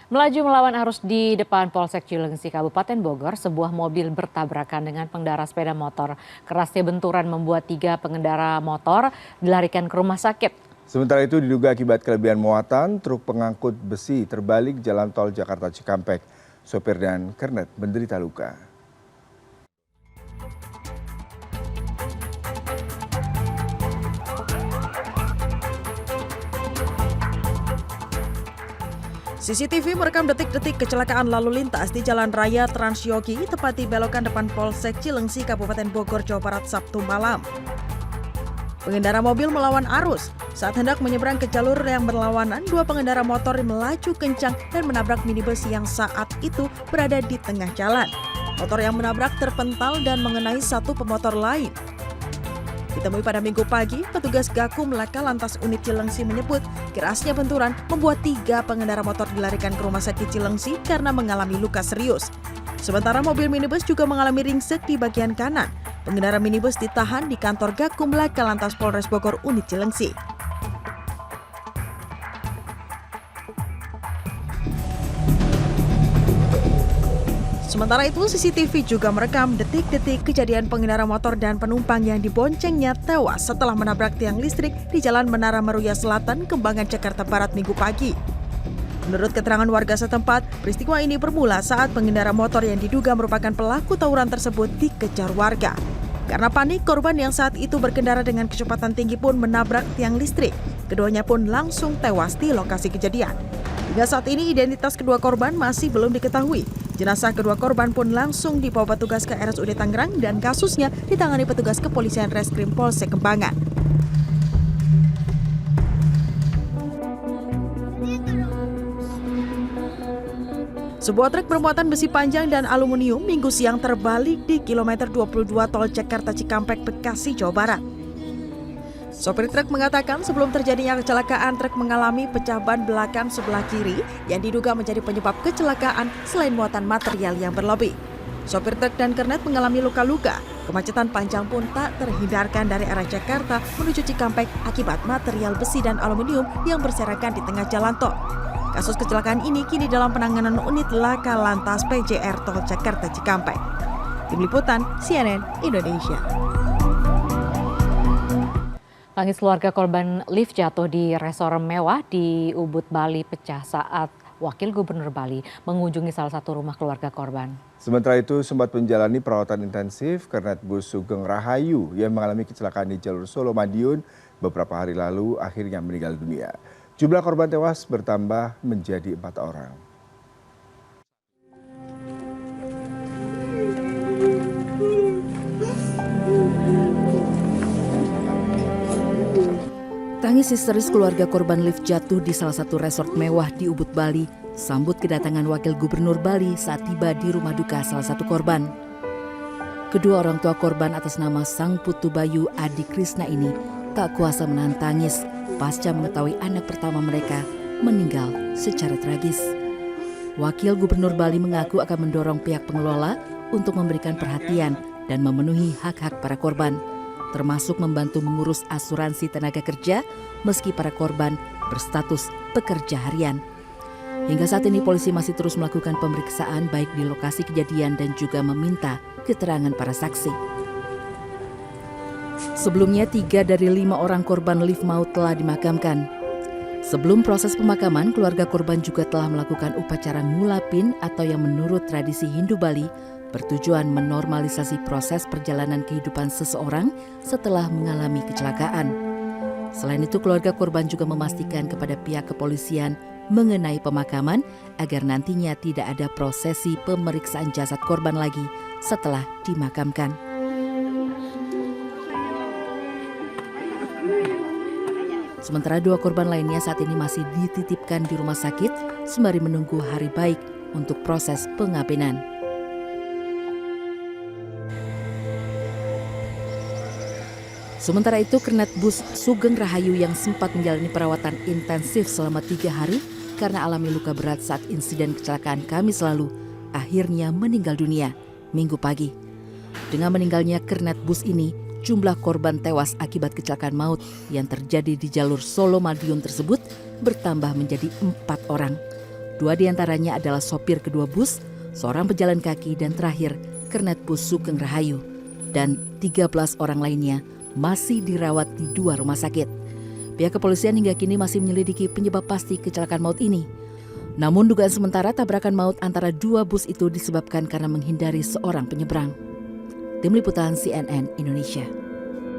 Melaju melawan arus di depan Polsek Cilengsi, Kabupaten Bogor, sebuah mobil bertabrakan dengan pengendara sepeda motor. Kerasnya benturan membuat 3 pengendara motor dilarikan ke rumah sakit. Sementara itu diduga akibat kelebihan muatan, truk pengangkut besi terbalik jalan tol Jakarta Cikampek. Sopir dan kernet menderita luka. CCTV merekam detik-detik kecelakaan lalu lintas di Jalan Raya Transyogi, tepat di belokan depan Polsek Cilengsi, Kabupaten Bogor, Jawa Barat, Sabtu malam. Pengendara mobil melawan arus. Saat hendak menyeberang ke jalur yang berlawanan, 2 pengendara motor melaju kencang dan menabrak minibus yang saat itu berada di tengah jalan. Motor yang menabrak terpental dan mengenai 1 pemotor lain. Ditemui pada Minggu pagi, petugas Gakum Laka Lantas Unit Cilengsi menyebut kerasnya benturan membuat 3 pengendara motor dilarikan ke rumah sakit Cilengsi karena mengalami luka serius. Sementara mobil minibus juga mengalami ringsek di bagian kanan. Pengendara minibus ditahan di kantor Gakum Laka Lantas Polres Bogor Unit Cilengsi. Sementara itu, CCTV juga merekam detik-detik kejadian pengendara motor dan penumpang yang diboncengnya tewas setelah menabrak tiang listrik di Jalan Menara Meruya Selatan, Kembangan, Jakarta Barat Minggu pagi. Menurut keterangan warga setempat, peristiwa ini bermula saat pengendara motor yang diduga merupakan pelaku tawuran tersebut dikejar warga. Karena panik, korban yang saat itu berkendara dengan kecepatan tinggi pun menabrak tiang listrik. Keduanya pun langsung tewas di lokasi kejadian. Hingga saat ini identitas kedua korban masih belum diketahui. Jenazah kedua korban pun langsung dibawa petugas ke RSUD Tangerang dan kasusnya ditangani petugas kepolisian Reskrim Polsek Kembangan. Sebuah truk bermuatan besi panjang dan aluminium Minggu siang terbalik di kilometer 22 tol Jakarta Cikampek, Bekasi, Jawa Barat. Sopir truk mengatakan sebelum terjadinya kecelakaan, truk mengalami pecah ban belakang sebelah kiri yang diduga menjadi penyebab kecelakaan selain muatan material yang berlebih. Sopir truk dan kernet mengalami luka-luka. Kemacetan panjang pun tak terhindarkan dari arah Jakarta menuju Cikampek akibat material besi dan aluminium yang berserakan di tengah jalan tol. Kasus kecelakaan ini kini dalam penanganan unit Laka Lantas PJR Tol Jakarta Cikampek. Tim Liputan CNN Indonesia. Tangis keluarga korban lift jatuh di resor mewah di Ubud, Bali pecah saat Wakil Gubernur Bali mengunjungi salah satu rumah keluarga korban. Sementara itu sempat menjalani perawatan intensif Kernet Bus Sugeng Rahayu yang mengalami kecelakaan di jalur Solo Madiun beberapa hari lalu akhirnya meninggal dunia. Jumlah korban tewas bertambah menjadi 4 orang. Tangis histeris keluarga korban lift jatuh di salah satu resort mewah di Ubud, Bali, sambut kedatangan Wakil Gubernur Bali saat tiba di rumah duka salah satu korban. Kedua orang tua korban atas nama Sang Putu Bayu Adi Krisna ini tak kuasa menahan tangis pasca mengetahui anak pertama mereka meninggal secara tragis. Wakil Gubernur Bali mengaku akan mendorong pihak pengelola untuk memberikan perhatian dan memenuhi hak-hak para korban, termasuk membantu mengurus asuransi tenaga kerja meski para korban berstatus pekerja harian. Hingga saat ini polisi masih terus melakukan pemeriksaan baik di lokasi kejadian dan juga meminta keterangan para saksi. Sebelumnya 3 dari 5 orang korban lift maut telah dimakamkan. Sebelum proses pemakaman, keluarga korban juga telah melakukan upacara ngulapin atau yang menurut tradisi Hindu Bali bertujuan menormalisasi proses perjalanan kehidupan seseorang setelah mengalami kecelakaan. Selain itu, keluarga korban juga memastikan kepada pihak kepolisian mengenai pemakaman agar nantinya tidak ada prosesi pemeriksaan jasad korban lagi setelah dimakamkan. Sementara 2 korban lainnya saat ini masih dititipkan di rumah sakit sembari menunggu hari baik untuk proses pengabenan. Sementara itu, Kernet Bus Sugeng Rahayu yang sempat menjalani perawatan intensif selama 3 hari karena alami luka berat saat insiden kecelakaan Kamis lalu, akhirnya meninggal dunia Minggu pagi. Dengan meninggalnya Kernet Bus ini, jumlah korban tewas akibat kecelakaan maut yang terjadi di jalur Solo Madiun tersebut bertambah menjadi 4 orang. 2 diantaranya adalah sopir kedua bus, seorang pejalan kaki, dan terakhir Kernet Bus Sugeng Rahayu. Dan 13 orang lainnya masih dirawat di 2 rumah sakit. Pihak kepolisian hingga kini masih menyelidiki penyebab pasti kecelakaan maut ini. Namun dugaan sementara tabrakan maut antara 2 bus itu disebabkan karena menghindari seorang penyeberang. Tim Liputan CNN Indonesia.